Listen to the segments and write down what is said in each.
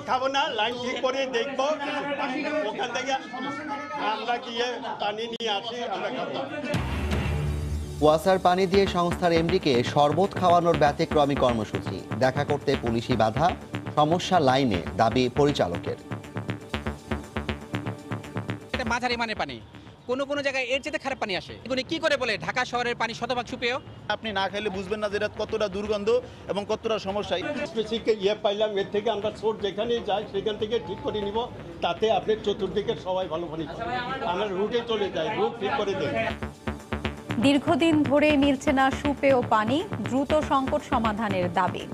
শরবত খাবো না, লাইন ঠিক করে দেখবো, ওখান থেকে আমরা গিয়ে পানি নিয়ে আসি, আমরা খাবো। ওয়াসার পানি দিয়ে সংস্থার এমডিকে শরবত খাওয়ানোর ব্যতিক্রমী কর্মসূচি। দেখা করতে পুলিশি বাধা, সমস্যা লাইনে, দাবি পরিচালকের। এটা মাঝারি মানের পানি, কোনো জায়গায় এর চেয়ে খারাপ পানি আসে। এগুলো কি করে বলে ঢাকা শহরের পানি শতভাগ সুপেয়? আপনি না খাইলে বুঝবেন না যে এটা কতটা দুর্গন্ধ এবং কতটা সমস্যা। স্পেসিফিক পাইলাম, এর থেকে আমরা সোর্স যেখানে যাই সেখান থেকে ঠিক করে নিব, তাতে আপনি চতুর্দিকে সবাই ভালো পানি পাবেন। আমরা রুটে চলে যাই, রুট ঠিক করে দেয়। দীর্ঘদিন ধরে মিলছে না সুপেয় পানি, দ্রুত সংকট সমাধানের দাবি।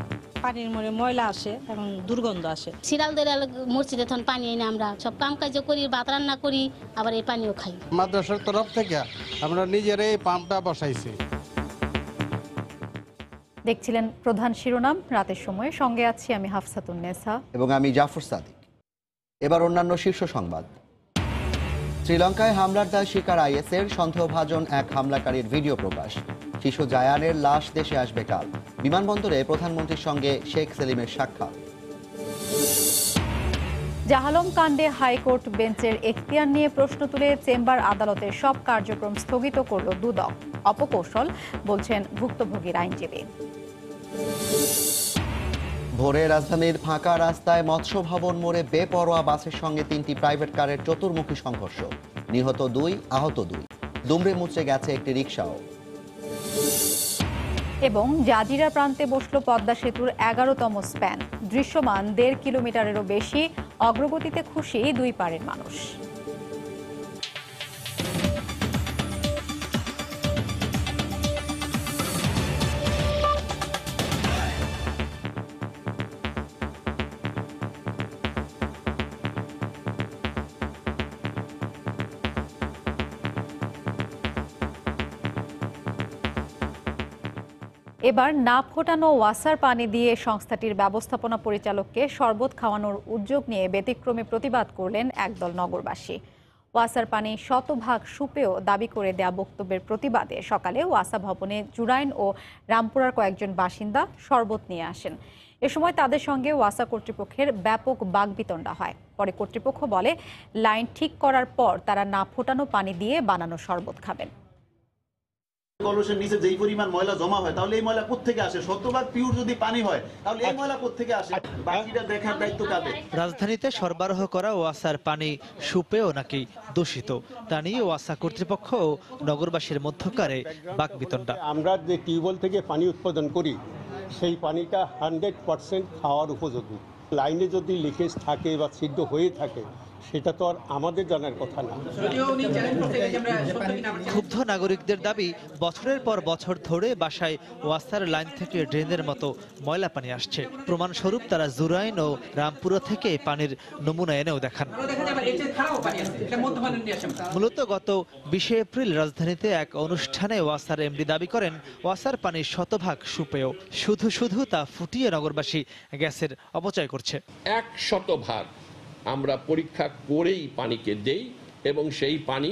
পানির মধ্যে ময়লা আসে এবং দুর্গন্ধ আসে। সিরাল দেরাল মসজিদে তখন পানি এনে আমরা সব কাম কাজ করি, ভাত রান্না করি, আবার এই পানিও খাই। মাদ্রাসার তরফ থেকে আমরা নিজেরাই পাম্পটা বসাইছি। দেখছিলেন প্রধান শিরোনাম, রাতের সময় সঙ্গে আছি আমি হাফসাতুন নেসা এবং আমি জাফর সাদিক। এবার অন্যান্য শীর্ষ সংবাদ। শ্রীলঙ্কায় হামলার দায় স্বীকার আইএসের, সন্দেহভাজন এক হামলাকারীর ভিডিও প্রকাশ। শিশু জায়ানের লাশ দেশে আসবে কাল। বিমানবন্দরে প্রধানমন্ত্রীর সঙ্গে শেখ সেলিমের সাক্ষাৎ। জাহালম কাণ্ডে হাইকোর্ট বেঞ্চের এখতিয়ার নিয়ে প্রশ্ন তুলে চেম্বার আদালতের সব কার্যক্রম স্থগিত করল দুদক। অপকৌশল বলছেন ভুক্তভোগীর আইনজীবী। ভোরে রাজধানীর ফাঁকা রাস্তায় মৎস্য ভবন মোড়ে বেপরোয়া বাসের সঙ্গে 3টি প্রাইভেট কারের চতুর্মুখী সংঘর্ষ। নিহত 2, আহত 2। দুমড়ে মুচড়ে গেছে একটি রিকশাও। এবং জাজিরা প্রান্তে বসল পদ্মা সেতুর 11তম স্প্যান। দৃশ্যমান 1.5 কিলোমিটারেরও বেশি। অগ্রগতিতে খুশি দুই পারের মানুষ। এবার না ফোটানো ওয়াসার পানি দিয়ে সংস্থাটির ব্যবস্থাপনা পরিচালককে শরবত খাওয়ানোর উদ্যোগ নিয়ে ব্যতিক্রমী প্রতিবাদ করলেন একদল নগরবাসী। ওয়াসার পানি শতভাগ সুপেয় দাবি করে দেয়া বক্তব্যের প্রতিবাদে সকালে ওয়াসা ভবনে জুরাইন ও রামপুরার কয়েকজন বাসিন্দা শরবত নিয়ে আসেন। এ সময় তাদের সঙ্গে ওয়াসা কর্তৃপক্ষের ব্যাপক বাকবিতণ্ডা হয়। পরে কর্তৃপক্ষ বলে, লাইন ঠিক করার পর তারা না ফোটানো পানি দিয়ে বানানো শরবত খাবেন। কলসের নিচে যেই পরিমাণ ময়লা জমা হয়, তাহলে এই ময়লা কোত্থেকে আসে? শতভাগ পিওর যদি পানি হয়, তাহলে এই ময়লা কোত্থেকে আসে? বাকিটা দেখার দায়িত্ব কাদের? রাজধানীতে সরবরাহ করা ওয়াসার পানি সুপেয় নাকি দূষিত, তা নিয়ে ওয়াসা কর্তৃপক্ষ ও নগরবাসীর মধ্যকারে বাকবিতণ্ডা। আমরা যে টিউবওয়েল থেকে পানি উৎপাদন করি, সেই পানিটা 100% খাওয়ার উপযোগী। লাইনে যদি লিকেজ থাকে বা ছিদ্র হয়ে থাকে, সেটা তো আর আমাদের জানার কথা না। ক্ষুব্ধ নাগরিকদের দাবি, বছরের পর বছর ধরে বাসায় ওয়াসার লাইন থেকে ড্রেনের মতো ময়লা পানি আসছে। প্রমাণস্বরূপ তারা জুরাইন ও রামপুরা থেকে পানির নমুনা এনেও দেখান। মূলত গত 20 এপ্রিল রাজধানীতে এক অনুষ্ঠানে ওয়াসার এমডি দাবি করেন, ওয়াসার পানি শতভাগ সুপেয়, শুধু তা ফুটিয়ে নগরবাসী গ্যাসের অপচয় করছে। 100% আমরা পরীক্ষা করেই পানিকে দেই এবং সেই পানি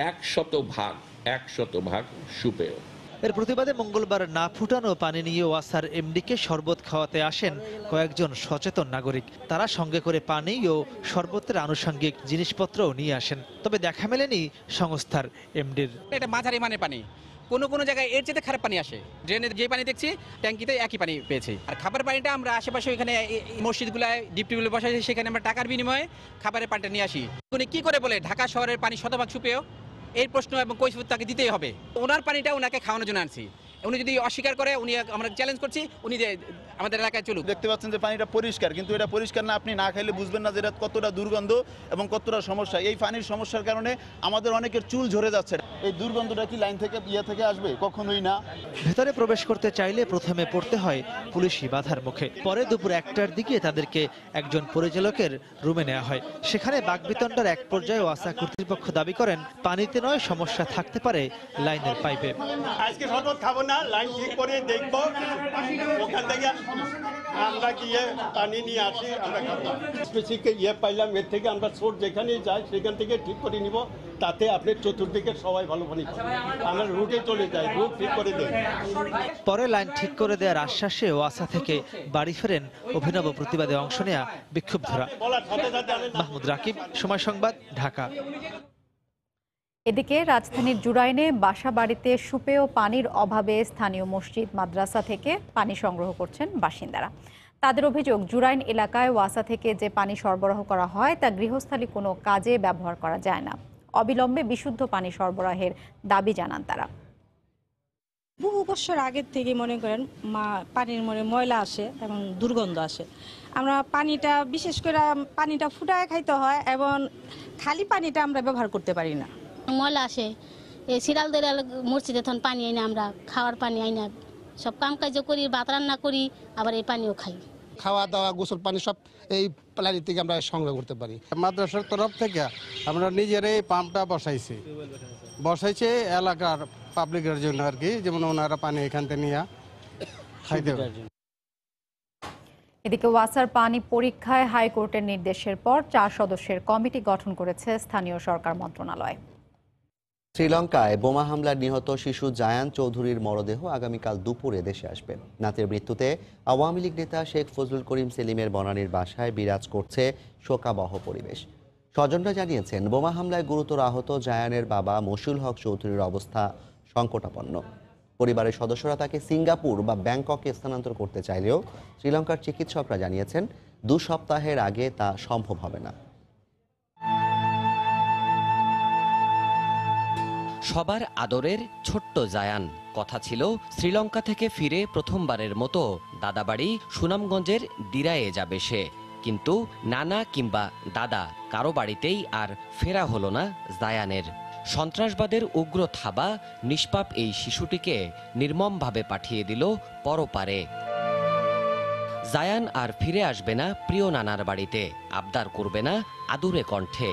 100% সুপেয়। এর প্রতিবাদে মঙ্গলবার না ফুটানো পানি নিয়ে ওয়াসার এমডিকে শরবত খাওয়াতে আসেন কয়েকজন সচেতন নাগরিক। তারা সঙ্গে করে পানি ও শরবতের আনুষঙ্গিক জিনিসপত্রও নিয়ে আসেন, তবে দেখা মেলেনি সংস্থার এমডির। এটা মাঝারি মানের পানি, কোনো জায়গায় এর চেয়ে খারাপ পানি আসে। ড্রেনে যে পানি দেখছি, ট্যাঙ্কিতে একই পানি পেয়েছি। আর খাবার পানিটা আমরা আশেপাশে এখানে মসজিদগুলায় ডিপ টিউবওয়েল বসাইছি, সেখানে আমরা টাকার বিনিময়ে খাবারের পানিটা নিয়ে আসি। উনি কি করে বলে ঢাকা শহরের পানি শতভাগ সুপেয়? এই প্রশ্ন এবং কৈফিয়ত তাকে দিতেই হবে। ওনার পানিটা ওনাকে খাওয়ানোর জন্য আনছি। উনি যদি অস্বীকার করে, উনি আমরা চ্যালেঞ্জ করছি, উনি যে আমাদের এলাকায় চলুক। দেখতে পাচ্ছেন যে পানিটা পরিষ্কার, কিন্তু এটা পরিষ্কার না। আপনি না খাইলে বুঝবেন না যে এটা কতটা দুর্গন্ধ এবং কতটা সমস্যা। এই পানির সমস্যার কারণে আমাদের অনেকের চুল ঝরে যাচ্ছে। এই দুর্গন্ধটা কি লাইন থেকে থেকে আসবে? কখনোই না। ভেতরে প্রবেশ করতে চাইলে প্রথমে পড়তে হয় পুলিশি বাধার মুখে। পরে দুপুর 1টার দিকে তাদেরকে একজন পরিচালকের রুমে নেওয়া হয়। সেখানে বাকবিতণ্ডার এক পর্যায়ে ওয়াসা কর্তৃপক্ষ দাবি করেন, পানিতে নয়, সমস্যা থাকতে পারে লাইনের পাইপে। আজকে শরবত খাবো না, লাইন ঠিক করে দেখবো, ওখান থেকে আমরা গিয়ে পানি নিয়ে আসি, আমরা স্পেসিফিক পাইলাম, এর থেকে আমরা সোর্স যেখানেই যাই সেখান থেকে ঠিক করে নিব, তাতে আপনার চতুর্দিকে সবাই ভালো পানি পাবে। আমরা রুটে চলে যাই, রুট ঠিক করে দেয়। পরে লাইন ঠিক করে দেওয়ার আশ্বাসে ওয়াসা থেকে বাড়ি ফেরেন অভিনব প্রতিবাদে অংশ নেয়া বিক্ষুব্ধরা। মাহমুদ রাকিব, সময় সংবাদ, ঢাকা। এদিকে রাজধানীর জুরাইনে বাসা বাড়িতে সুপেয় পানির অভাবে স্থানীয় মসজিদ মাদ্রাসা থেকে পানি সংগ্রহ করছেন বাসিন্দারা। তাদের অভিযোগ, জুরাইন এলাকায় ওয়াসা থেকে যে পানি সরবরাহ করা হয় তা গৃহস্থালী কোনো কাজে ব্যবহার করা যায় না। অবিলম্বে বিশুদ্ধ পানি সরবরাহের দাবি জানান তারা। বহু বছর আগের থেকে মনে করেন পানির মনে ময়লা আসে এবং দুর্গন্ধ আসে। আমরা পানিটা বিশেষ করে পানিটা ফুটায় খাইতে হয় এবং খালি পানিটা আমরা ব্যবহার করতে পারি না। ময়লা আসে, এই সিরাল দরে মসজিদে তখন পানি আই না, আমরা খাওয়ার পানি আই না, সব কাম কাজ করি, ভাত রান্না করি, আবার এই পানিও খাই। খাওয়া দাওয়া, গোসল পানি সব এই পানি থেকে আমরা সংগ্রহ করতে পারি। মাদ্রাসার তরফ থেকে আমরা নিজেরাই পাম্পটা বসাইছে এলাকার পাবলিকের জন্য আর কি, যেমন ওনারা পানি এখান থেকে নিয়ে খাইতে পারে। এদিকে ওয়াসার পানি পরীক্ষায় হাইকোর্টের নির্দেশের পর 4 সদস্যের কমিটি গঠন করেছে স্থানীয় সরকার মন্ত্রণালয়। শ্রীলঙ্কায় বোমা হামলায় নিহত শিশু জায়ান চৌধুরীর মরদেহ আগামীকাল দুপুরে দেশে আসবে। নাতির মৃত্যুতে আওয়ামী লীগ নেতা শেখ ফজলুল করিম সেলিমের বনানীর বাসায় বিরাজ করছে শোকাবহ পরিবেশ। স্বজনরা জানিয়েছেন, বোমা হামলায় গুরুতর আহত জায়ানের বাবা মশিউল হক চৌধুরীর অবস্থা সংকটাপন্ন। পরিবারের সদস্যরা তাকে সিঙ্গাপুর বা ব্যাংককে স্থানান্তর করতে চাইলেও শ্রীলঙ্কার চিকিৎসকরা জানিয়েছেন 2 সপ্তাহের আগে তা সম্ভব হবে না। সবার আদরের ছোট্ট জায়ান, কথা ছিল শ্রীলঙ্কা থেকে ফিরে প্রথমবারের মতো দাদাবাড়ি সুনামগঞ্জের দিরায়ে যাবে সে। কিন্তু নানা কিংবা দাদা কারো বাড়িতেই আর ফেরা হলো না জায়ানের। সন্ত্রাসবাদের উগ্র থাবা নিষ্পাপ এই শিশুটিকে নির্মমভাবে পাঠিয়ে দিল পরপারে। জায়ান আর ফিরে আসবে না প্রিয় নানার বাড়িতে, আবদার করবে না আদুরে কণ্ঠে।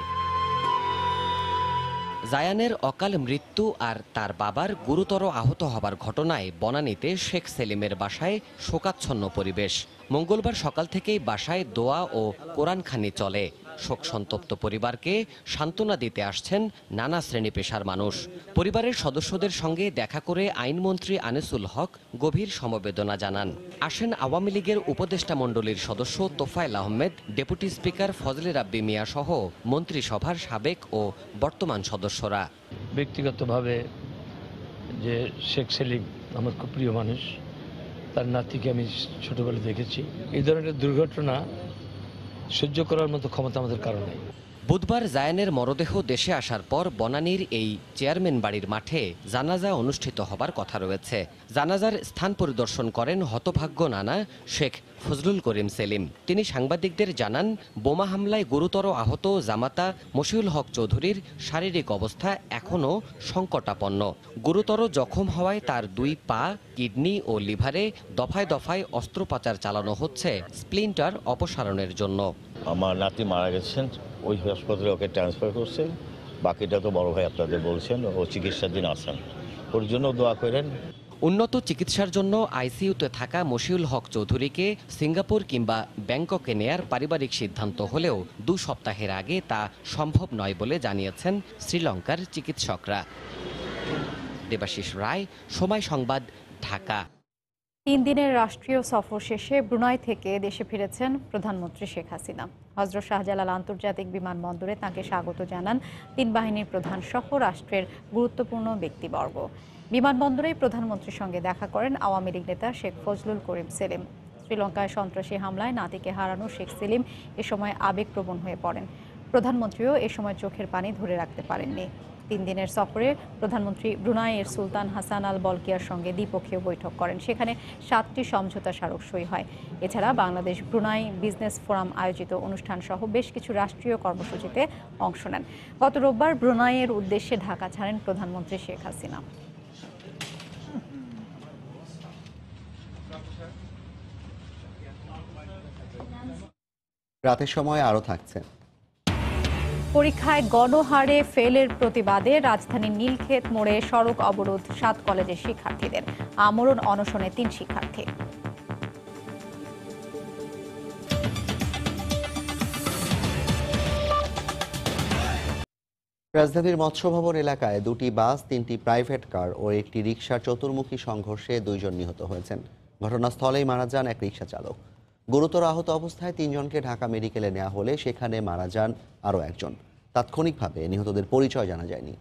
জায়ানের অকাল মৃত্যু আর তার বাবার গুরুতর আহত হবার ঘটনায় বনানীতে শেখ সেলিমের বাসায় শোকাচ্ছন্ন পরিবেশ। মঙ্গলবার সকাল থেকেই বাসায় দোয়া ও কোরআনখানি চলে। শোক সন্তপ্ত পরিবারকে সান্ত্বনা দিতে আসছেন নানা শ্রেণী পেশার মানুষ। পরিবারের সদস্যদের সঙ্গে দেখা করে আইনমন্ত্রী আনিসুল হক গভীর সমবেদনা জানান। আসেন আওয়ামী লীগের উপদেষ্টা মণ্ডলীর সদস্য তোফায়েল আহমেদ, ডেপুটি স্পিকার ফজলে রাব্বি মিয়া সহ মন্ত্রিসভার সাবেক ও বর্তমান সদস্যরা। ব্যক্তিগতভাবে যে শেখ সেলিম আমার খুব প্রিয় মানুষ, তার নাতিকে আমি ছোটবেলা দেখেছি। এই ধরনের দুর্ঘটনা সহ্য করার মতো ক্ষমতা আমাদের কারো নেই। বুধবার জায়ানের মরদেহ দেশে আসার পর বনানীর এই চেয়ারম্যান বাড়ির মাঠে জানাজা অনুষ্ঠিত হবার কথা রয়েছে। জানাজার স্থান পরিদর্শন করেন হতভাগ্য নানা শেখ ফজলুল করিম সেলিম। তিনি সাংবাদিকদের জানান, বোমা হামলায় গুরুতর আহত জামাতা মশিউল হক চৌধুরীর শারীরিক অবস্থা এখনও সংকটাপন্ন। গুরুতর জখম হওয়ায় তার 2 পা, কিডনি ও লিভারে দফায় দফায় অস্ত্রোপচার চালানো হচ্ছে স্প্লিন্টার অপসারণের জন্য। আমার নাতি মারা গেছেন, ওই হাসপাতালে ওকে ট্রান্সফার করছে। বাকিটা তো বড় ভাই আপনাদের বলছেন, ও চিকিৎসাধীন আছেন, ওর জন্য দোয়া করেন। উন্নত চিকিৎসার জন্য আইসিইউতে থাকা মশিউল হক চৌধুরীকে সিঙ্গাপুর কিংবা ব্যাংককে নেয়ার পারিবারিক সিদ্ধান্ত হলেও 2 সপ্তাহের আগে তা সম্ভব নয় বলে জানিয়েছেন শ্রীলঙ্কার চিকিৎসকরা। দেবাশিস রায়, সময় সংবাদ, ঢাকা। 3 দিনের রাষ্ট্রীয় সফর শেষে ব্রুনাই থেকে দেশে ফিরেছেন প্রধানমন্ত্রী শেখ হাসিনা। হযরত শাহজালাল আন্তর্জাতিক বিমানবন্দরে তাঁকে স্বাগত জানান 3 বাহিনীর প্রধান সহ রাষ্ট্রের গুরুত্বপূর্ণ ব্যক্তিবর্গ। বিমানবন্দরেই প্রধানমন্ত্রীর সঙ্গে দেখা করেন আওয়ামী লীগ নেতা শেখ ফজলুল করিম সেলিম। শ্রীলঙ্কায় সন্ত্রাসী হামলায় নাতিকে হারানো শেখ সেলিম এ সময় আবেগপ্রবণ হয়ে পড়েন। প্রধানমন্ত্রীও এ সময় চোখের পানি ধরে রাখতে পারেননি। 3 দিনের সফরে প্রধানমন্ত্রী ব্রুনাইয়ের সুলতান হাসান আল বলকিয়ার সঙ্গে দ্বিপক্ষীয় বৈঠক করেন। সেখানে 7টি সমঝোতা স্মারক সই হয়। এছাড়া বাংলাদেশ ব্রুনাই বিজনেস ফোরাম আয়োজিত অনুষ্ঠান সহ বেশ কিছু রাষ্ট্রীয় কর্মসূচিতে অংশ নেন। গত রোববার ব্রুনাইয়ের উদ্দেশ্যে ঢাকা ছাড়েন প্রধানমন্ত্রী শেখ হাসিনা। রাতের সময় আরও থাকছে। পরীক্ষায় গণহারে ফেলের প্রতিবাদে রাজধানীর নীলক্ষেত মোড়ে সড়ক অবরোধ 7 কলেজের শিক্ষার্থীদের। আমরণ অনশনে 3 শিক্ষার্থী। রাজধানীর মৎস্য ভবন এলাকায় দুটি বাস, 3টি প্রাইভেট কার ও একটি রিকশার চতুর্মুখী সংঘর্ষে 2 জন নিহত হয়েছেন। ঘটনাস্থলেই মারা যান এক রিকশা চালক। গুরুতর আহত অবস্থায় 3 জনকে ঢাকা মেডিকেলে নেওয়া হলে সেখানে মারা যান আরও একজন। তাৎক্ষণিকভাবে নিহতদের পরিচয় জানা যায়নি।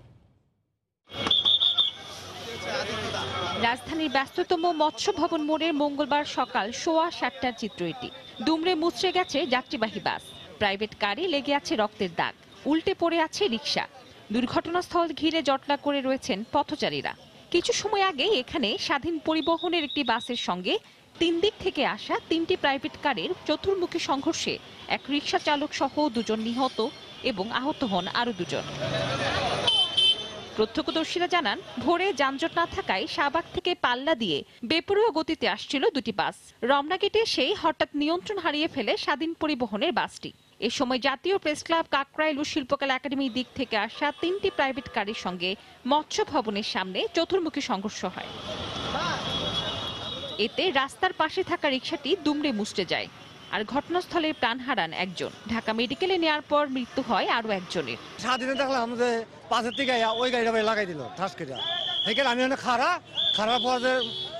রাজধানীর ব্যস্ততম মৎস্য ভবন মোড়ের মঙ্গলবার সকাল 7:15টার চিত্র এটি। দুমড়ে মুচড়ে গেছে যাত্রীবাহী বাস, প্রাইভেট কারে লেগে আছে রক্তের দাগ, উল্টে পড়ে আছে রিকশা। দুর্ঘটনাস্থল ঘিরে জটলা করে রয়েছেন পথচারীরা। কিছু সময় আগে এখানে স্বাধীন পরিবহনের একটি বাসের সঙ্গে 3 দিক থেকে আসা 3টি প্রাইভেট কারের চতুর্মুখী সংঘর্ষে এক রিকশা চালক সহ 2 জন নিহত এবং আহত হন আরও 2 জন। প্রত্যক্ষদর্শীরা জানান, ভোরে যানজট না থাকায় শাহবাগ থেকে পাল্লা দিয়ে বেপরোয়া গতিতে আসছিল 2টি বাস। রমনা গেটে সেই হঠাৎ নিয়ন্ত্রণ হারিয়ে ফেলে স্বাধীন পরিবহনের বাসটি। এ সময় জাতীয় প্রেস ক্লাব, কাকরাইল ও শিল্পকলা একাডেমির দিক থেকে আসা 3টি প্রাইভেট কারের সঙ্গে মৎস্য ভবনের সামনে চতুর্মুখী সংঘর্ষ হয়। এতে রাস্তার পাশে থাকা রিকশাটি দুমড়ে মুচড়ে যায়, আর ঘটনাস্থলে প্রাণ হারান একজন। ঢাকা মেডিকেলে নেওয়ার পর মৃত্যু হয় আরও একজনের। সারাদিনে দেখলাম যে পাশের থেকে ওই গাড়িটা লাগাই দিল ঠাস করে। সেখানে আমি খারাপ পর যে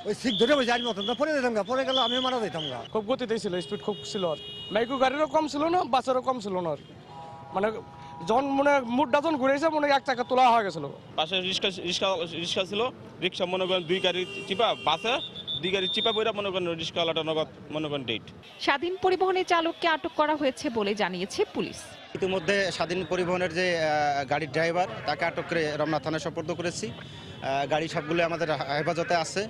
ওই সিট ধরে বসে আজ মতন পরে যেতাম, পরে গেল আমি মারা যেতাম। খুব গতিতে ছিল, স্পিড খুব ছিল আর মাইক্রো গাড়িরও কম ছিল না, বাসেরও কম ছিল না আর মানে যখন মুডটা যখন ঘুরেছে এক চাকা তোলা হয়ে গেছিল। পাশে রিক্সা ছিল, রিক্সা মনে করেন 2 গাড়ি চিপা, বাসে 2 গাড়ি চিপা বইরা মনে করেন রিক্সাওয়ালাটা নগদ মনে করেন ডেট। স্বাধীন পরিবহনের চালককে আটক করা হয়েছে বলে জানিয়েছে পুলিশ। ইতিমধ্যে স্বাধীন পরিবহনের যে গাড়ির ড্রাইভার তাকে আটক করে রমনা থানায় সোপর্দ করেছি। গাড়ি সবগুলো আমাদের হেফাজতে আছে।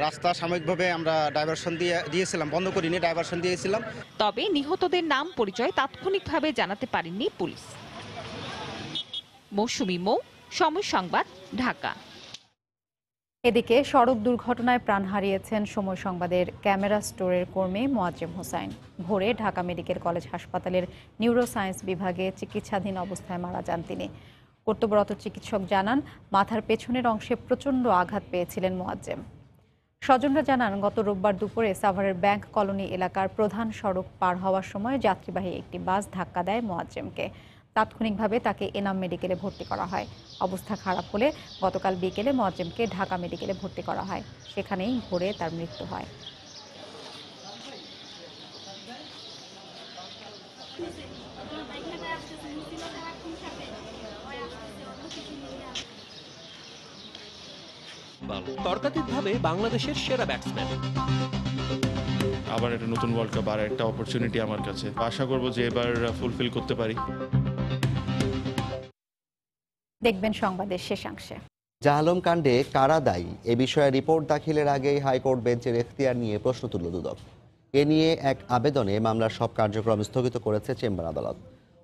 রাস্তা সাময়িকভাবে আমরা ডাইভারশন দিয়েছিলাম, বন্ধ করিনি, ডাইভারশন দিয়েছিলাম। তবে নিহতদের নাম পরিচয় তাৎক্ষণিকভাবে জানাতে পারেননি পুলিশ। মৌসুমী মৌ, সময় সংবাদ, ঢাকা। এদিকে সড়ক দুর্ঘটনায় প্রাণ হারিয়েছেন সময় সংবাদের ক্যামেরা স্টোরের কর্মী মোয়াজ্জেম হোসাইন। ভোরে ঢাকা মেডিকেল কলেজ হাসপাতালের নিউরোসায়েন্স বিভাগে চিকিৎসাধীন অবস্থায় মারা যান তিনি। কর্তব্যরত চিকিৎসক জানান, মাথার পেছনের অংশে প্রচণ্ড আঘাত পেয়েছিলেন মোয়াজ্জেম। স্বজনরা জানান, গত রোববার দুপুরে সাভারের ব্যাংক কলোনি এলাকার প্রধান সড়ক পার হওয়ার সময় যাত্রীবাহী একটি বাস ধাক্কা দেয় মোয়াজ্জেমকে। তাৎক্ষণিকভাবে তাকে এনাম মেডিকেলে ভর্তি করা হয়। অবস্থা খারাপ হলে গতকাল বিকেলে মোয়াজ্জেমকে ঢাকা মেডিকেলে ভর্তি করা হয়। সেখানেই ভোরে তার মৃত্যু হয়। তর্কাতীতভাবে বাংলাদেশের সেরা ব্যাটসম্যান। আবার একটা নতুন ওয়ার্ল্ড কাপ আর একটা অপরচুনিটি আমার কাছে। আশা করব যে এবার ফুলফিল করতে পারি। দেখবেন সংবাদের শেষাংশে। জাহালম কাণ্ডে কারা দায়ী এ বিষয়ে রিপোর্ট দাখিলের আগেই হাইকোর্ট বেঞ্চের এখতিয়ার নিয়ে প্রশ্ন তুলল দুদক। এ নিয়ে এক আবেদনে মামলার সব কার্যক্রম স্থগিত করেছে চেম্বার আদালত।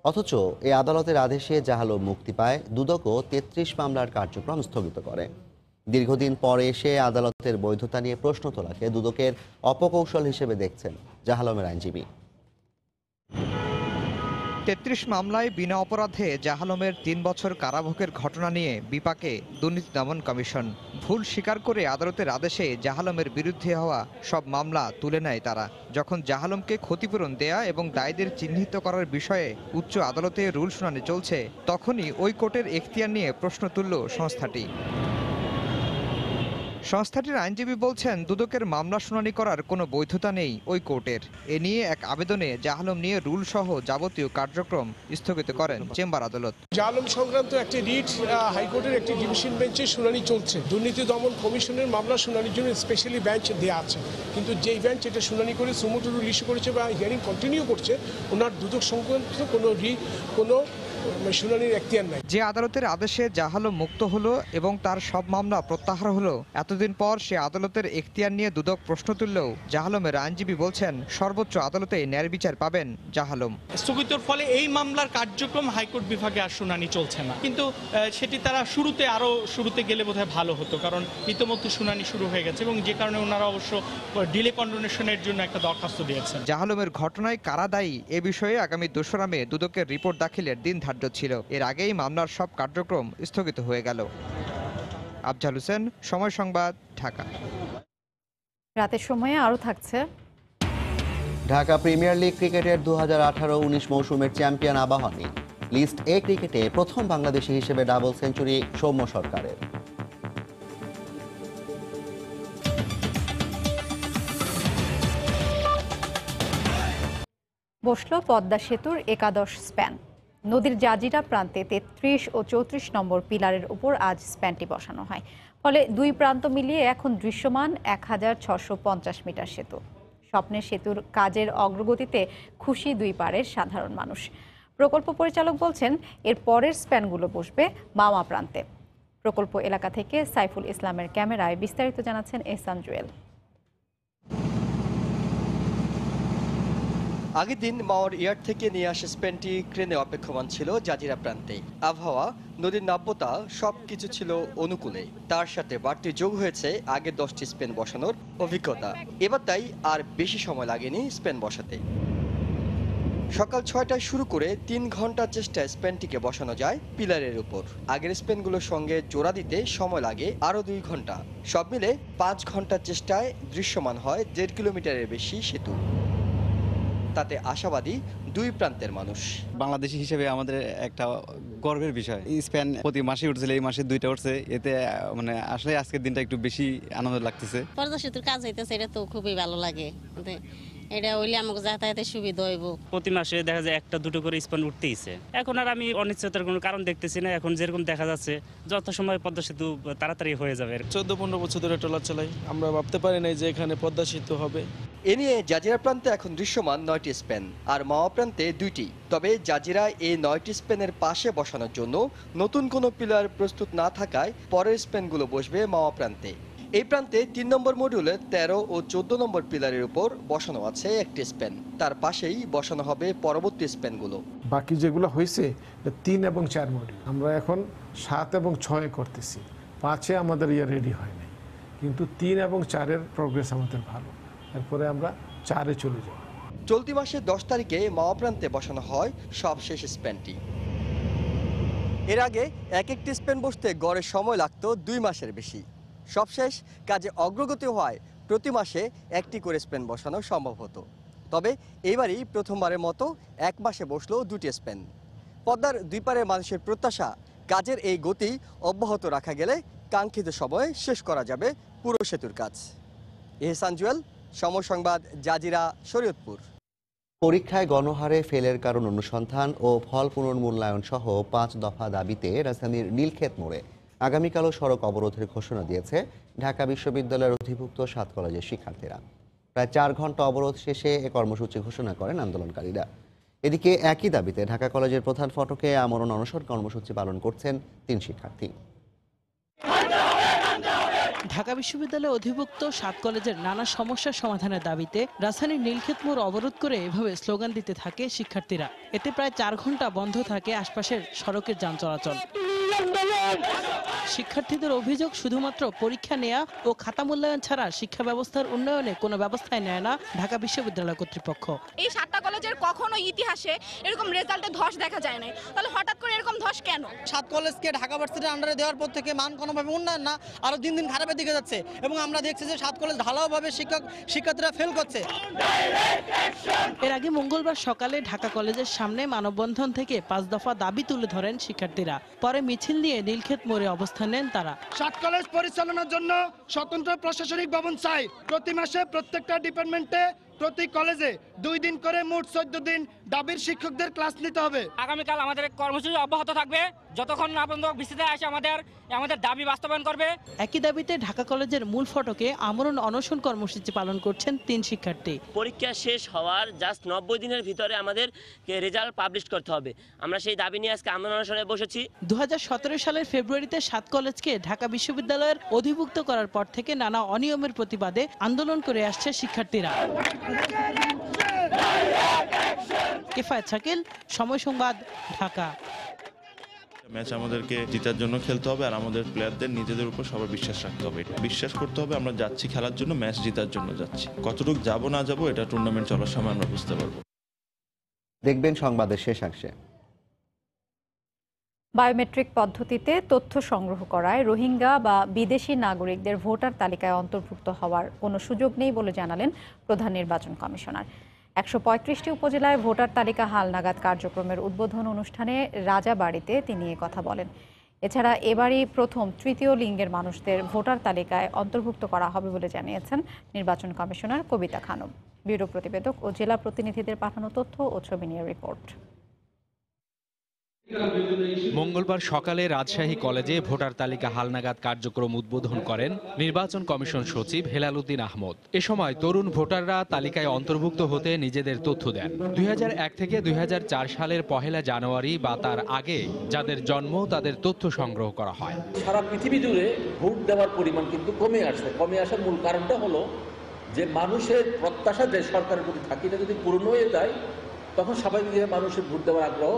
অথচ এই আদালতের আদেশে জাহালম মুক্তি পায়, দুদকও 33 মামলার কার্যক্রম স্থগিত করে। দীর্ঘদিন পরে এসে আদালতের বৈধতা নিয়ে প্রশ্ন তোলাকে দুদকের অপকৌশল হিসেবে দেখছেন জাহালমের আইনজীবী। 33 মামলায় বিনা অপরাধে জাহালমের 3 বছর কারাভোগের ঘটনা নিয়ে বিপাকে দুর্নীতি দমন কমিশন। ভুল স্বীকার করে আদালতের আদেশে জাহালমের বিরুদ্ধে হওয়া সব মামলা তুলে নেয় তারা। যখন জাহালমকে ক্ষতিপূরণ দেয়া এবং দায়ীদের চিহ্নিত করার বিষয়ে উচ্চ আদালতে রুল শুনানি চলছে, তখনই ওই কোর্টের এখতিয়ার নিয়ে প্রশ্ন তুলল সংস্থাটি। সংস্থাটির আইনজীবী বলছেন, দুদকের মামলা শুনানি করার কোনো বৈধতা নেই ওই কোর্টের। এ নিয়ে এক আবেদনে জাহালম নিয়ে রুল সহ যাবতীয় কার্যক্রম স্থগিত করেন চেম্বার আদালত। জাহালম সংক্রান্ত একটি রিট হাইকোর্টের একটি ডিভিশন বেঞ্চে শুনানি চলছে। দুর্নীতি দমন কমিশনের মামলা শুনানির জন্য স্পেশালি বেঞ্চ দেওয়া আছে, কিন্তু যেই বেঞ্চ এটা শুনানি করে সুমোটো রুল ইস্যু করেছে বা হিয়ারিং কন্টিনিউ করছে, ওনার দুদক সংক্রান্ত কোনো শুনানির এখতিয়ার নাই। যে আদালতের আদেশে জাহালম মুক্ত হলো এবং তার সব মামলা প্রত্যাহার হলো, এতদিন পর সে আদালতের এখতিয়ার নিয়ে দুদক প্রশ্ন তুললেও জাহালমের আইনজীবী বলছেন, সর্বোচ্চ আদালতে ন্যায় বিচার পাবেন জাহালম। স্থগিতর ফলে এই মামলার কার্যক্রম হাইকোর্ট বিভাগে আর শুনানি চলছে না, কিন্তু সেটি তারা শুরুতে গেলে বোধহয় ভালো হতো, কারণ ইতিমধ্যে শুনানি শুরু হয়ে গেছে এবং যে কারণে ওনারা অবশ্য ডিলে কন্ডোনেশনের জন্য একটা দরখাস্ত দিয়েছেন। জাহালমের ঘটনায় কারা দায়ী এ বিষয়ে আগামী 2 মে দুদকের রিপোর্ট দাখিলের দিন ধার্য ছিল। এর আগেই মামলার সব কার্যক্রম স্থগিত হয়ে গেল। আফজাল হোসেন, সময় সংবাদ, ঢাকা। রাতের সময়ে আরও থাকছে। ঢাকা প্রিমিয়ার লিগ ক্রিকেটের 2018-19 মৌসুমের চ্যাম্পিয়ন আবাহনী লিস্ট এ ক্রিকেটে প্রথম বাংলাদেশি হিসেবে ডাবল সেঞ্চুরি সৌম্য সরকারের। বসল পদ্মা সেতুর একাদশ স্প্যান। নদীর জাজিরা প্রান্তে 33 ও 34 নম্বর পিলারের উপর আজ স্প্যানটি বসানো হয়। ফলে দুই প্রান্ত মিলিয়ে এখন দৃশ্যমান 1650 মিটার সেতু। স্বপ্নের সেতুর কাজের অগ্রগতিতে খুশি দুই পাড়ের সাধারণ মানুষ। প্রকল্প পরিচালক বলছেন এর পরের স্প্যানগুলো বসবে মাওয়া প্রান্তে। প্রকল্প এলাকা থেকে সাইফুল ইসলামের ক্যামেরায় বিস্তারিত জানাচ্ছেন এহসান জুয়েল। আগের দিন মাওয়ার ইয়ার্ড থেকে নিয়ে আসা স্পেনটি ক্রেনে অপেক্ষমান ছিল জাজিরা প্রান্তে। আবহাওয়া, নদীর নাব্যতা সবকিছু ছিল অনুকূলে। তার সাথে বাড়তি যোগ হয়েছে আগের 10টি স্পেন বসানোর অভিজ্ঞতা। এবার তাই আর বেশি সময় লাগেনি স্পেন বসাতে। সকাল 6টায় শুরু করে 3 ঘন্টার চেষ্টায় স্পেনটিকে বসানো যায় পিলারের উপর। আগের স্পেনগুলোর সঙ্গে জোড়া দিতে সময় লাগে আরও 2 ঘন্টা। সব মিলে 5 ঘন্টার চেষ্টায় দৃশ্যমান হয় 1.5 কিলোমিটারের বেশি সেতু। তাতে আশাবাদী দুই প্রান্তের মানুষ। বাংলাদেশি হিসেবে আমাদের একটা গর্বের বিষয়। স্পেন প্রতি মাসে উঠছিল, এই মাসে 2টা উঠছে। এতে মানে আসলে আজকের দিনটা একটু বেশি আনন্দ লাগতেছে। পদ্মা সেতুর কাজ হইতেছে, এটা তো খুবই ভালো লাগে। এটা হইলে আমাকে যাতায়াতের সুবিধা হইব। প্রতি মাসে দেখা যায় 1-2 করে স্পেন উঠতেইছে। এখন আর আমি অনিশ্চয়তার কোনো কারণ দেখতেছি না। এখন যেরকম দেখা যাচ্ছে যত সময় পদ্মা সেতু তাড়াতাড়ি হয়ে যাবে। 14-15 বছর ধরে ট্রলার চালাই, আমরা ভাবতে পারি নাই যে এখানে পদ্মা সেতু হবে। এ নিয়ে জাজিরা প্রান্তে এখন দৃশ্যমান 9টি স্পেন আর মাওয়া প্রান্তে 2টি। তবে জাজিরা এই 9টি স্পেনের পাশে বসানোর জন্য নতুন কোনো পিলার প্রস্তুত না থাকায় পরের স্পেনগুলো বসবে মাওয়া প্রান্তে। এই প্রান্তে 3 নম্বর মডিউলে 13 ও 14 নম্বর পিলারের উপর বসানো আছে একটি স্পেন। তার পাশেই বসানো হবে পরবর্তী স্পেনগুলো। বাকি যেগুলো হয়েছে 3 এবং 4 মডিউল, আমরা এখন 7 এবং 6 করতেছি। 5-এ আমাদের রেডি হয়নি, কিন্তু 3 এবং 4-এর প্রোগ্রেস আমাদের ভালো। এরপরে আমরা 4-এ চলে যাব। চলতি মাসের 10 তারিখে মাওয়া প্রান্তে বসানো হয় সবশেষ স্পেনটি। এর আগে একটি স্পেন বসতে গড়ে সময় লাগতো 2 মাসের বেশি। সবশেষ কাজে অগ্রগতি হওয়ায় প্রতি মাসে একটি করে স্পেন বসানো সম্ভব হতো। তবে এবারই প্রথমবারের মতো 1 মাসে বসলো 2টি স্পেন। পদ্মার দুই পারের মানুষের প্রত্যাশা, কাজের এই গতি অব্যাহত রাখা গেলে কাঙ্ক্ষিত সময়ে শেষ করা যাবে পুরো সেতুর কাজ। এহসান জুয়েল, সময় সংবাদ, জাজিরা, শরীয়তপুর। পরীক্ষায় গণহারে ফেলের কারণ অনুসন্ধান ও ফল পুনর্মূল্যায়ন সহ 5 দফা দাবিতে রাজধানীর নীলক্ষেত মোড়ে আগামীকালও সড়ক অবরোধের ঘোষণা দিয়েছে ঢাকা বিশ্ববিদ্যালয়ের অধিভুক্ত 7 কলেজের শিক্ষার্থীরা। প্রায় 4 ঘন্টা অবরোধ শেষে এ কর্মসূচি ঘোষণা করেন আন্দোলনকারীরা। এদিকে একই দাবিতে ঢাকা কলেজের প্রধান ফটকে আমরণ অনশন কর্মসূচি পালন করছেন 3 শিক্ষার্থী। ঢাকা বিশ্ববিদ্যালয়ে অধিভুক্ত 7 কলেজের নানা সমস্যার সমাধানের দাবিতে রাজধানীর নীলক্ষেত মোড় অবরোধ করে এভাবে স্লোগান দিতে থাকে শিক্ষার্থীরা। এতে প্রায় 4 ঘন্টা বন্ধ থাকে আশপাশের সড়কের যান চলাচল। শিক্ষার্থীদের অভিযোগ, শুধুমাত্র পরীক্ষা নেওয়া ও খাতা মূল্যায়ন ছাড়া শিক্ষা ব্যবস্থার উন্নয়নে কোনো ব্যবস্থাই নেয় না ঢাকা বিশ্ববিদ্যালয় কর্তৃপক্ষ। এই 7টা কলেজের কখনো ইতিহাসে এরকম রেজাল্টে ধস দেখা যায় নাই, তাহলে হঠাৎ করে এরকম ধস কেন? 7 কলেজকে ঢাকা ভার্সিটির আন্ডারে দেওয়ার পর থেকে মান কোনোভাবে উন্নয়ন না, আরো দিন দিন খারাপের দিকে যাচ্ছে এবং আমরা দেখছি যে 7 কলেজ ঢালাওভাবে শিক্ষার্থীরা ফেল করছে। এর আগে মঙ্গলবার সকালে ঢাকা কলেজের সামনে মানববন্ধন থেকে 5 দফা দাবি তুলে ধরেন শিক্ষার্থীরা। পরে মিছিল নিয়ে নীলক্ষেত মোড়ে অবস্থান নেন তারা। 7 কলেজ পরিচালনার জন্য স্বতন্ত্র প্রশাসনিক ভবন চাই। প্রতি মাসে প্রত্যেকটা ডিপার্টমেন্টে প্রতি কলেজে 2 দিন করে মোট 14 দিন দাবির শিক্ষকদের ক্লাস নিতে হবে। আগামীকাল আমাদের কর্মসূচি অব্যাহত থাকবে যতক্ষণ না পর্যন্ত ভিসিতে আসে আমাদের দাবি বাস্তবায়ন করবে। একই দাবিতে ঢাকা কলেজের মূল ফটকে আমরণ অনশন কর্মসূচি পালন করছেন 3 শিক্ষার্থী। পরীক্ষা শেষ হওয়ার জাস্ট 90 দিনের ভিতরে আমাদের রেজাল্ট পাবলিশ করতে হবে। আমরা সেই দাবি নিয়ে আজকে আমরণ অনশনে বসেছি। 2017 সালের ফেব্রুয়ারিতে 7 কলেজকে ঢাকা বিশ্ববিদ্যালয়ের অধিভুক্ত করার পর থেকে নানা অনিয়মের প্রতিবাদে আন্দোলন করে আসছে শিক্ষার্থীরা। কিফায়েত শাকিল, সময় সংবাদ, ঢাকা। ম্যাচ আমাদেরকে জেতার জন্য খেলতে হবে আর আমাদের প্লেয়ারদের নিজেদের উপর সবার বিশ্বাস রাখতে হবে। বিশ্বাস করতে হবে আমরা যাচ্ছি খেলার জন্য, ম্যাচ জেতার জন্য যাচ্ছি। কতটুকু যাবো না যাবো এটা টুর্নামেন্ট চলার সময় আমরা বুঝতে পারবো। দেখবেন সংবাদের শেষাংশে। বায়োমেট্রিক পদ্ধতিতে তথ্য সংগ্রহ করায় রোহিঙ্গা বা বিদেশি নাগরিকদের ভোটার তালিকায় অন্তর্ভুক্ত হওয়ার কোনো সুযোগ নেই বলে জানালেন প্রধান নির্বাচন কমিশনার। 135টি উপজেলায় ভোটার তালিকা হালনাগাদ কার্যক্রমের উদ্বোধন অনুষ্ঠানে রাজাবাড়ীতে তিনি কথা বলেন। এছাড়া এবারই প্রথম তৃতীয় লিঙ্গের মানুষদের ভোটার তালিকায় অন্তর্ভুক্ত করা হবে বলে জানিয়েছেন নির্বাচন কমিশনার কবিতা খানম। ব্যুরো প্রতিবেদক ও জেলা প্রতিনিধিদের পাঠানো তথ্য ও ছবি নিয়ে রিপোর্ট। মঙ্গলবার সকালে রাজশাহী কলেজে ভোটার তালিকা হালনাগাদ কার্যক্রম উদ্বোধন করেন নির্বাচন কমিশন সচিব হেলাল উদ্দিন আহমদ। এ সময় তরুণ ভোটাররা তালিকায় অন্তর্ভুক্ত হতে নিজেদের তথ্য দেন। 2001 থেকে 2004 সালের 1 জানুয়ারি বা তার আগে যাদের জন্ম তাদের তথ্য সংগ্রহ করা হয়। সারা পৃথিবী জুড়ে ভোট দেওয়ার পরিমাণ কিন্তু কমে আসার মূল কারণটা হলো যে মানুষের প্রত্যাশা যে সরকারের প্রতি থাকে এটা যদি পূর্ণ হয়ে যায় তখন স্বাভাবিকভাবে মানুষের ভোট দেওয়ার আগ্রহ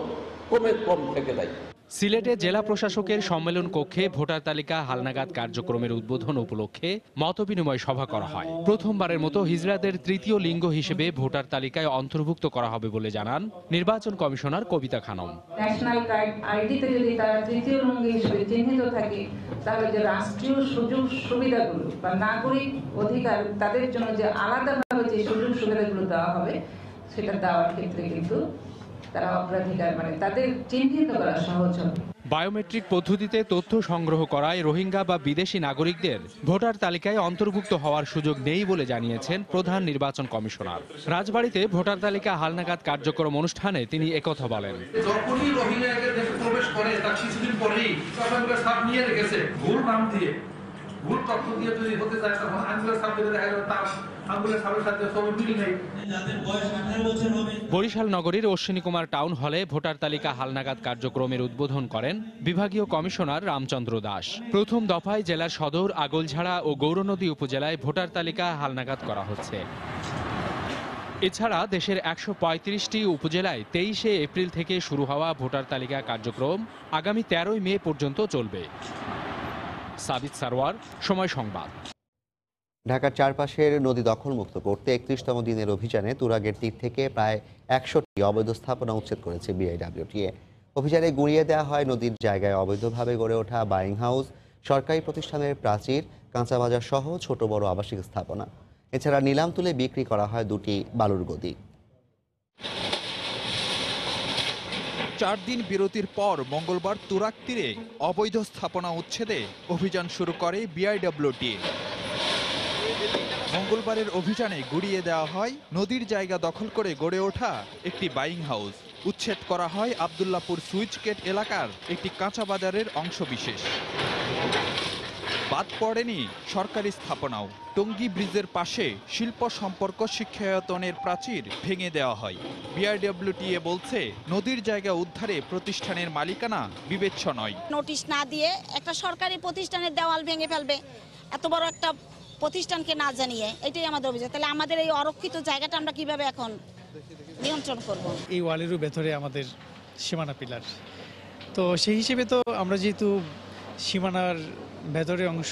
কম থেকে যায়। সিলেটে জেলা প্রশাসকের সম্মেলন কক্ষে ভোটার তালিকা হালনাগাদ কার্যক্রমের উদ্বোধন উপলক্ষে মতবিনিময় সভা করা হয়। প্রথমবারের মতো হিজড়াদের তৃতীয় লিঙ্গ হিসেবে ভোটার তালিকায় অন্তর্ভুক্ত করা হবে বলে জানান নির্বাচন কমিশনার কবিতা খানম। ন্যাশনাল কার্ড আইডিতে যদি তারা তৃতীয় লিঙ্গ হিসেবে চিহ্নিত থাকে তাহলে যে রাষ্ট্রীয় সুযোগ সুবিধাগুলো বা নাগরিক অধিকার তাদের জন্য যে আলাদাভাবে যে সুযোগ সুবিধাগুলো দেওয়া হবে সেটা দেওয়ার ক্ষেত্রে কিন্তু তারা অগ্রাধিকার তাদের চিহ্নিত করা সহজ হবে। বায়োমেট্রিক পদ্ধতিতে তথ্য সংগ্রহ করায় রোহিঙ্গা বা বিদেশি নাগরিকদের ভোটার তালিকায় অন্তর্ভুক্ত হওয়ার সুযোগ নেই বলে জানিয়েছেন প্রধান নির্বাচন কমিশনার। রাজবাড়ীতে ভোটার তালিকা হালনাগাদ কার্যক্রম অনুষ্ঠানে তিনি একথা বলেন। যখনই রোহিঙ্গা দেশে প্রবেশ করে তার কিছুদিন পরেই সাপ নিয়ে রেখেছে ভুল নাম দিয়ে ভুল তথ্য দিয়ে যদি হতে চায় তখন আঙ্গুলের সাপ দিয়ে দেখা যাবে তার আঙ্গুলের সাপের সাথে সবই মিল নেই। বরিশাল নগরীর অশ্বিনী কুমার টাউন হলে ভোটার তালিকা হালনাগাদ কার্যক্রমের উদ্বোধন করেন বিভাগীয় কমিশনার রামচন্দ্র দাস। প্রথম দফায় জেলার সদর, আগলঝাড়া ও গৌরনদী উপজেলায় ভোটার তালিকা হালনাগাদ করা হচ্ছে। এছাড়া দেশের 135টি উপজেলায় 23 এপ্রিল থেকে শুরু হওয়া ভোটার তালিকা কার্যক্রম আগামী 13 মে পর্যন্ত চলবে। সাবিত সারওয়ার, সময় সংবাদ। ঢাকার চারপাশের নদী দখলমুক্ত করতে 31তম দিনের অভিযানে তুরাগের তীর থেকে প্রায় 100টি অবৈধ স্থাপনা উচ্ছেদ করেছে বিআইডব্লিউটিএ। অভিযানে গুঁড়িয়ে দেওয়া হয় নদীর জায়গায় অবৈধভাবে গড়ে ওঠা বাইং হাউস, সরকারি প্রতিষ্ঠানের প্রাচীর, কাঁচা বাজার সহ ছোট বড় আবাসিক স্থাপনা। এছাড়া নিলাম তুলে বিক্রি করা হয় 2টি বালুর গদি। 4 দিন বিরতির পর মঙ্গলবার তুরাগ তীরে অবৈধ স্থাপনা উচ্ছেদে অভিযান শুরু করে বিআইডব্লিউটিএ। মঙ্গলবারের অভিযানে গুড়িয়ে দেওয়া হয় নদীর জায়গা দখল করে গড়ে ওঠা একটি বাইং হাউস। উচ্ছেদ করা হয় আব্দুল্লাহপুর সুইচ গেট এলাকার একটি কাঁচা বাজারের অংশবিশেষ। বাদ পড়েনি সরকারি স্থাপনাও। টঙ্গী ব্রিজের পাশে শিল্প সম্পর্ক শিক্ষায়তনের প্রাচীর ভেঙে দেওয়া হয়। বিআইডব্লিউটিএ বলছে নদীর জায়গা উদ্ধারে প্রতিষ্ঠানের মালিকানা বিবেচ্য নয়। নোটিশ না দিয়ে একটা সরকারি প্রতিষ্ঠানের দেওয়াল ভেঙে ফেলবে, এত বড় একটা প্রতিষ্ঠানকে না জানিয়ে, এটাই আমাদের অভিযোগ। তাহলে আমাদের এই অরক্ষিত জায়গাটা আমরা কিভাবে এখন নিয়ন্ত্রণ করব? এই ওয়ালেরও ভেতরে আমাদের সীমানা পিলার, তো সেই হিসেবে তো আমরা যেহেতু সীমানার ভেতরের অংশ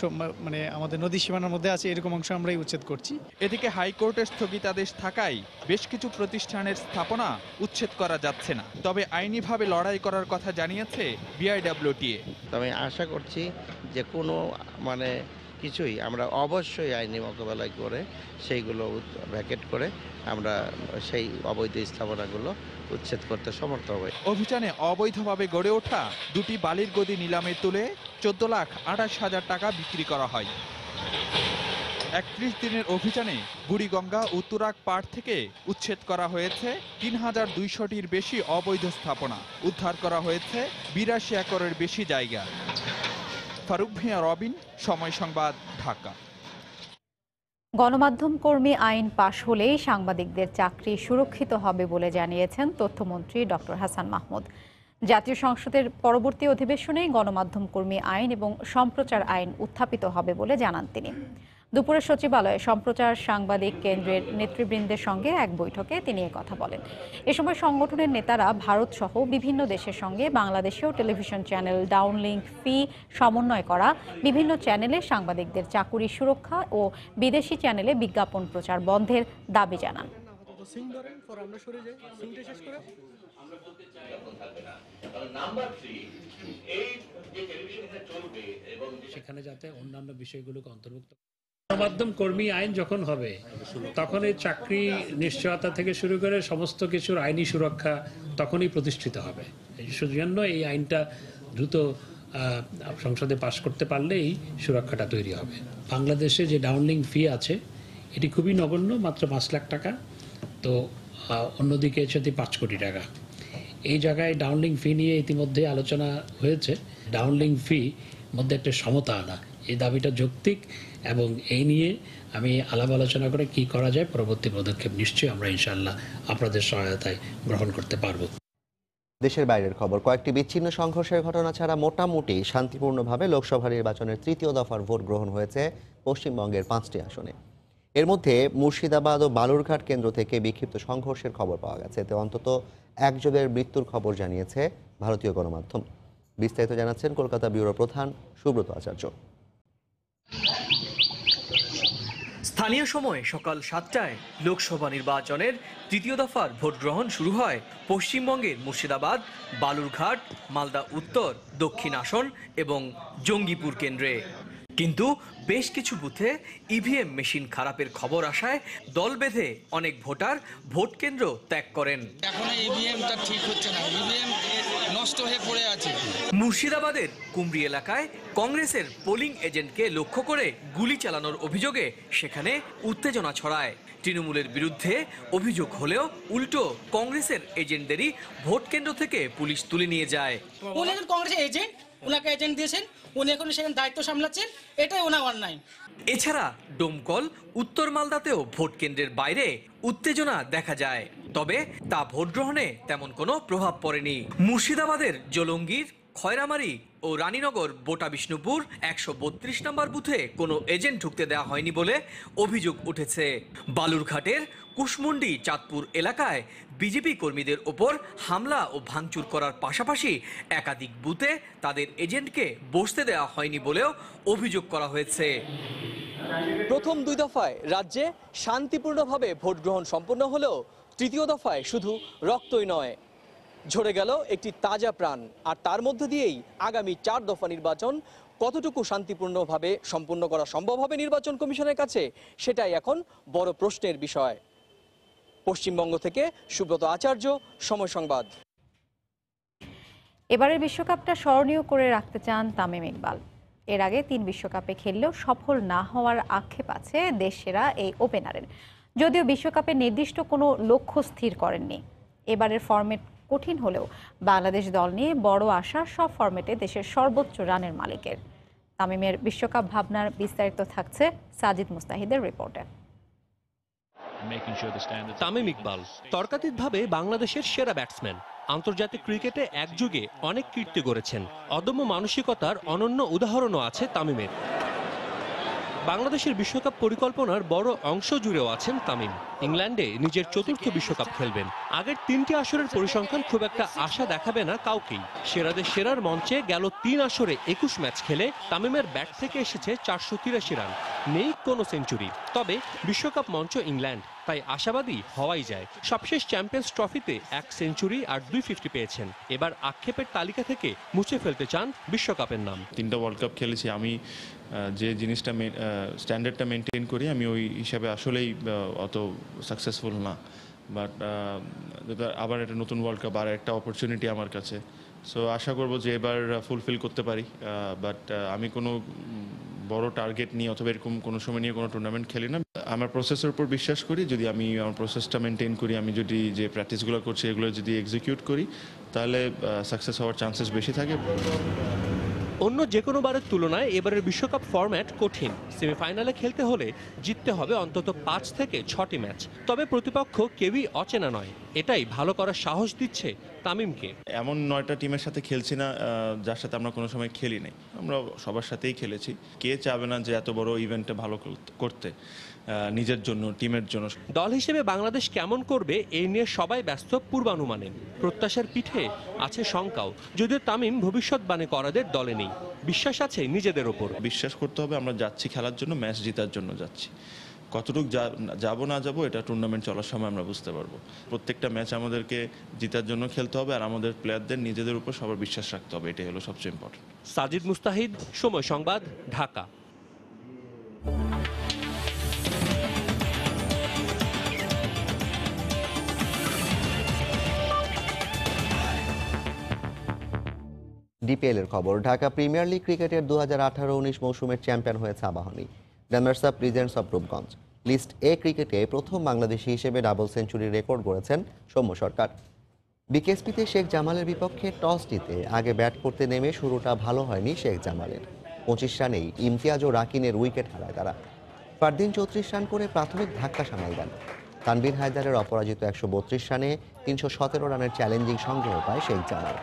আমাদের নদী সীমানার মধ্যে আছে, এরকম অংশ আমরাই উচ্ছেদ করছি। এদিকে হাইকোর্টের স্থগিতাদেশ থাকায় বেশ কিছু প্রতিষ্ঠানের স্থাপনা উচ্ছেদ করা যাচ্ছে না। তবে আইনিভাবে লড়াই করার কথা জানিয়েছে বিআইডব্লিউটিএ। তবে আশা করছি যে কোনো কিছুই আমরা অবশ্যই আইনি মোকাবেলা করে সেইগুলো ভ্যাকেট করে আমরা সেই অবৈধ স্থাপনাগুলো উচ্ছেদ করতে সমর্থ হবে। অভিযানে অবৈধভাবে গড়ে ওঠা 2টি বালির গদি নিলামে তুলে 14,28,000 টাকা বিক্রি করা হয়। 31 দিনের অভিযানে বুড়িগঙ্গা ও তুরাগ পাড় থেকে উচ্ছেদ করা হয়েছে 3,200টির বেশি অবৈধ স্থাপনা। উদ্ধার করা হয়েছে 82 একরের বেশি জায়গা। ফারুক ভিয়া, রবিন, সময় সংবাদ, ঢাকা। গণমাধ্যম কর্মী আইন পাশ হলেই সাংবাদিকদের চাকরি সুরক্ষিত হবে বলে জানিয়েছেন তথ্যমন্ত্রী ডক্টর হাসান মাহমুদ। জাতীয় সংসদের পরবর্তী অধিবেশনেই গণমাধ্যম কর্মী আইন এবং সম্প্রচার আইন উত্থাপিত হবে বলে জানান তিনি। দুপুরে সচিবালয়ে সম্প্রচার সাংবাদিক কেন্দ্রের নেতৃবৃন্দের সঙ্গে এক বৈঠকে তিনি কথা বলেন। এ সময় সংগঠনের নেতারা ভারত সহ বিভিন্ন দেশের সঙ্গে বাংলাদেশেও টেলিভিশন চ্যানেল ডাউনলিংক ফি সমন্বয় করা, বিভিন্ন চ্যানেলে সাংবাদিকদের চাকুরি সুরক্ষা ও বিদেশি চ্যানেলে বিজ্ঞাপন প্রচার বন্ধের দাবি জানান। সেখানে যাতে অন্যান্য বিষয়গুলোকে অন্তর্ভুক্ত গণমাধ্যম কর্মী আইন যখন হবে তখন এই চাকরি নিশ্চয়তা থেকে শুরু করে সমস্ত কিছুর আইনি সুরক্ষা তখনই প্রতিষ্ঠিত হবে। এই জন্য এই আইনটা দ্রুত সংসদে পাশ করতে পারলেই সুরক্ষাটা তৈরি হবে। বাংলাদেশে যে ডাউনলিং ফি আছে এটি খুবই নগণ্য, মাত্র 5 লাখ টাকা। তো অন্যদিকে সেটি 5 কোটি টাকা। এই জায়গায় ডাউনলিং ফি নিয়ে ইতিমধ্যে আলোচনা হয়েছে। ডাউনলিং ফি মধ্যে একটা সমতা আনা, এই দাবিটা যৌক্তিক এবং এই নিয়ে আমি আলাপ আলোচনা করে কি করা যায় পরবর্তী পদক্ষেপ নিশ্চয়ই আমরা ইনশাআল্লাহ আপনাদের সহায়তায় গ্রহণ করতে পারব। দেশের বাইরের খবর, কয়েকটি বিচ্ছিন্ন সংঘর্ষের ঘটনা ছাড়া মোটামুটি শান্তিপূর্ণভাবে লোকসভা নির্বাচনের 3য় দফার ভোট গ্রহণ হয়েছে পশ্চিমবঙ্গের 5টি আসনে। এর মধ্যে মুর্শিদাবাদ ও বালুরঘাট কেন্দ্র থেকে বিক্ষিপ্ত সংঘর্ষের খবর পাওয়া গেছে। এতে অন্তত একজনের মৃত্যুর খবর জানিয়েছে ভারতীয় গণমাধ্যম। বিস্তারিত জানাচ্ছেন কলকাতা ব্যুরো প্রধান সুব্রত আচার্য। স্থানীয় সময় সকাল 7টায় লোকসভা নির্বাচনের 3য় দফার ভোট গ্রহণ শুরু হয় পশ্চিমবঙ্গের মুর্শিদাবাদ, বালুরঘাট, মালদা উত্তর, দক্ষিণ আসন এবং জঙ্গিপুর কেন্দ্রে। কিন্তু বেশ কিছু বুথে ইভিএম মেশিন খারাপের খবর আসায় দল বেঁধে অনেক ভোটার ভোট কেন্দ্র ত্যাগ করেন। এখনো ইভিএমটা ঠিক হচ্ছে না, ইভিএম নষ্ট হয়ে পড়ে আছে। মুর্শিদাবাদের কুমরি এলাকায় কংগ্রেসের পোলিং এজেন্টকে লক্ষ্য করে গুলি চালানোর অভিযোগে সেখানে উত্তেজনা ছড়ায়। তৃণমূলের বিরুদ্ধে অভিযোগ হলেও উল্টো কংগ্রেসের এজেন্টদেরই ভোট কেন্দ্র থেকে পুলিশ তুলে নিয়ে যায়। উনি একজন কংগ্রেসের এজেন্ট, ওনাকে এজেন্ট দিয়েছেন, উনি এখন সেখানে দায়িত্ব সামলাচ্ছেন, এটাই ওনার অন্যায়। এছাড়া ডোমকল, উত্তর মালদাতেও ভোট কেন্দ্রের বাইরে উত্তেজনা দেখা যায়, তবে তা ভোট গ্রহণে তেমন কোনো প্রভাব পড়েনি। মুর্শিদাবাদের জলঙ্গির, খয়রামারি ও রানীনগর বোটা বিষ্ণুপুর 132 নম্বর বুথে কোনো এজেন্ট ঢুকতে দেওয়া হয়নি বলে অভিযোগ উঠেছে। বালুরঘাটের কুশমুন্ডি চাঁদপুর এলাকায় বিজেপি কর্মীদের ওপর হামলা ও ভাঙচুর করার পাশাপাশি একাধিক বুথে তাদের এজেন্টকে বসতে দেওয়া হয়নি বলেও অভিযোগ করা হয়েছে। প্রথম 2 দফায় রাজ্যে শান্তিপূর্ণভাবে ভোট গ্রহণ সম্পন্ন হলেও 3য় দফায় শুধু রক্তই নয়, ঝরে গেল একটি তাজা প্রাণ। আর তার মধ্যে দিয়েই আগামী 4 দফা নির্বাচন কতটুকু শান্তিপূর্ণভাবে সম্পূর্ণ করা সম্ভব হবে নির্বাচন কমিশনের কাছে, সেটাই এখন বড় প্রশ্নের বিষয়। পশ্চিমবঙ্গ থেকে সুব্রত আচার্য, সময় সংবাদ। এবারের বিশ্বকাপটা স্মরণীয় করে রাখতে চান তামিম ইকবাল। এর আগে 3 বিশ্বকাপে খেললেও সফল না হওয়ার আক্ষেপ আছে দেশসেরা এই ওপেনারের, যদিও বিশ্বকাপে নির্দিষ্ট কোনো লক্ষ্য স্থির করেননি। এবারের ফরম্যাট কঠিন হলেও বাংলাদেশ দল নিয়ে বড় আশা সব ফরম্যাটে দেশের সর্বোচ্চ রানের মালিকের। তামিমের বিশ্বকাপ ভাবনার বিস্তারিত থাকছে সাজিদ মুস্তাহিদের রিপোর্টে। তামিম ইকবাল তর্কাতীতভাবে বাংলাদেশের সেরা ব্যাটসম্যান। আন্তর্জাতিক ক্রিকেটে একযুগে অনেক কীর্তি গড়েছেন। অদম্য মানসিকতার অনন্য উদাহরণও আছে তামিমের। বাংলাদেশের বিশ্বকাপ পরিকল্পনার বড় অংশ জুড়েও আছেন তামিম। ইংল্যান্ডে নিজের 4র্থ বিশ্বকাপ খেলবেন। আগের 3টি আসরের পরিসংখ্যান খুব একটা আশা দেখাবে না কাউকেই। সেরাদের সেরার মঞ্চে গেল 3 আসরে 21 ম্যাচ খেলে তামিমের ব্যাট থেকে এসেছে 483 রান, নেই কোনো সেঞ্চুরি। তবে বিশ্বকাপ মঞ্চ ইংল্যান্ড, তাই আশাবাদী হওয়াই যায়। সবশেষ চ্যাম্পিয়ন্স ট্রফিতে 1 সেঞ্চুরি আর 250 পেয়েছেন। এবার আক্ষেপের তালিকা থেকে মুছে ফেলতে চান বিশ্বকাপের নাম। 3টা ওয়ার্ল্ড কাপ খেলেছি, আমি যে জিনিসটা স্ট্যান্ডার্ডটা মেনটেন করি আমি ওই হিসাবে আসলেই অত সাকসেসফুল না। বাট আবার একটা নতুন ওয়ার্ল্ড কাপ, আর একটা অপরচুনিটি আমার কাছে। সো আশা করব যে এবার ফুলফিল করতে পারি। বাট আমি কোনো বড় টার্গেট নিয়ে অথবা এরকম কোনো সময় নিয়ে কোনো টুর্নামেন্ট খেলি না। আমার প্রসেসের উপর বিশ্বাস করি। যদি আমি আমার প্রসেসটা মেনটেন করি, আমি যদি যে প্র্যাকটিসগুলো করছি এগুলো যদি এক্সিকিউট করি, তাহলে সাকসেস হওয়ার চান্সেস বেশি থাকে। অন্য যে কোনো বারের তুলনায় এবারের বিশ্বকাপ ফরম্যাট কঠিন। সেমিফাইনালে খেলতে হলে জিততে হবে অন্তত 5 থেকে 6টি ম্যাচ। তবে প্রতিপক্ষ কেউই অচেনা নয়, এটাই ভালো করার সাহস দিচ্ছে তামিমকে। এমন 9টা টিমের সাথে খেলছি না যার সাথে আমরা কোনো সময় খেলি নাই। আমরা সবার সাথেই খেলেছি। কে চাবে না যে এত বড় ইভেন্টে ভালো করতে, নিজের জন্য, টিমের জন্য। দল হিসেবে বাংলাদেশ কেমন করবে এই নিয়ে সবাই ব্যস্ত পূর্বানুমানে। প্রত্যাশার পিঠে আছে শঙ্কাও, যদিও তামিম ভবিষ্যৎবাণী করাদের দলে নেই। বিশ্বাস আছে নিজেদের ওপর। বিশ্বাস করতে হবে আমরা যাচ্ছি খেলার জন্য, ম্যাচ জেতার জন্য যাচ্ছি। কতটুকু যাবো না যাবো এটা টুর্নামেন্ট চলার সময় আমরা বুঝতে পারবো। প্রত্যেকটা ম্যাচ আমাদেরকে জেতার জন্য খেলতে হবে, আর আমাদের প্লেয়ারদের নিজেদের উপর সবার বিশ্বাস রাখতে হবে। এটাই হলো সবচেয়ে ইম্পর্টেন্ট। সাজিদ মুস্তাহিদ, সময় সংবাদ, ঢাকা। ডিপিএল এর খবর। ঢাকা প্রিমিয়ার লিগ ক্রিকেটের 2018-19 মৌসুমের চ্যাম্পিয়ন হয়েছে আবাহনী। ডামার্সা প্রিজেন্টস অফ রূপগঞ্জ। লিস্ট এ ক্রিকেটে প্রথম বাংলাদেশি হিসেবে ডাবল সেঞ্চুরি রেকর্ড করেছেন সৌম্য সরকার। বিকেএসপিতে শেখ জামালের বিপক্ষে টস জিতে আগে ব্যাট করতে নেমে শুরুটা ভালো হয়নি শেখ জামালের। 25 রানেই ইমতিয়াজ ও রাকিনের উইকেট হারায় তারা। ফারদিন 34 রান করে প্রাথমিক ধাক্কা সামাল দেন। তানভীর হায়দারের অপরাজিত 132 রানে 317 রানের চ্যালেঞ্জিং সংগ্রহ পায় শেখ জামাল।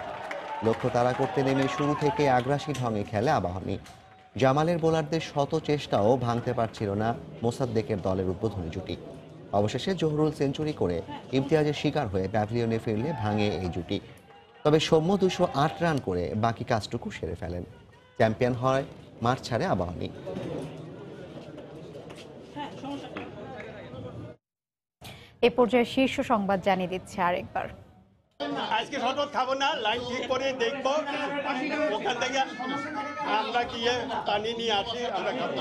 লক্ষ্য তাড়া করতে নেমে শুরু থেকে আগ্রাসী ঢঙে খেলে আবাহনী। জামালের বোলারদের শত চেষ্টাও ভাঙতে পারছিল না মোসাদ্দেকের দলের উদ্বোধনী জুটি। অবশেষে জহুরুল সেঞ্চুরি করে ইমতিয়াজের শিকার হয়ে প্যাভিলিয়নে ফিরলে ভাঙে এই জুটি। তবে সৌম্য 208 রান করে বাকি কাজটুকু সেরে ফেলেন। চ্যাম্পিয়ন হয় মাঠ ছাড়ে আবাহনী। এ পর্যায়ে শীর্ষ সংবাদ জানিয়ে দিচ্ছে আরেকবার। আজকে শরবত খাবো না, লাইন ঠিক করে দেখবো, ওখান থেকে আমরা গিয়ে পানি নিয়ে আসি, আমরা খাবো।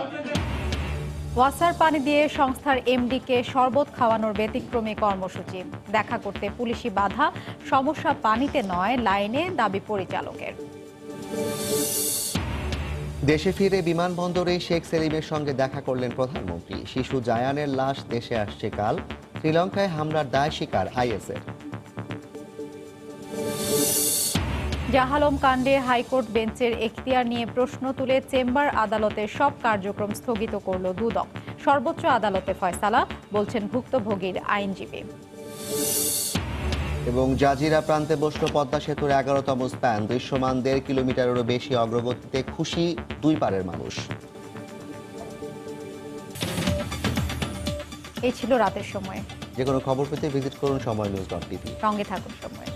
ওয়াসার পানি দিয়ে সংস্থার এমডিকে শরবত খাওয়ানোর ব্যতিক্রমী কর্মসূচি। দেখা করতে পুলিশি বাধা, সমস্যা পানিতে নয় লাইনে, দাবি পরিচালকের। দেশে ফিরে বিমানবন্দরে শেখ সেলিমের সঙ্গে দেখা করলেন প্রধানমন্ত্রী। শিশু জায়ানের লাশ দেশে আসছে কাল। শ্রীলঙ্কায় হামলার দায় স্বীকার আইএসের। জাহালম কাণ্ডে হাইকোর্ট বেঞ্চের এখতিয়ার নিয়ে প্রশ্ন তুলে চেম্বার আদালতের সব কার্যক্রম স্থগিত করল দুদক। সর্বোচ্চ আদালতে ফয়সালা, বলছেন ভুক্তভোগীর আইনজীবী। এবং জাজিরা প্রান্তে বসল পদ্মা সেতুর 11তম স্প্যান। দৃশ্যমান 1.5 কিলোমিটারেরও বেশি অগ্রগতিতে খুশি দুই পারের মানুষ। এই ছিল রাতের সময়। যে কোনো খবর পেতে ভিজিট করুন সময়নিউজ.tv। সঙ্গে থাকুন সময়।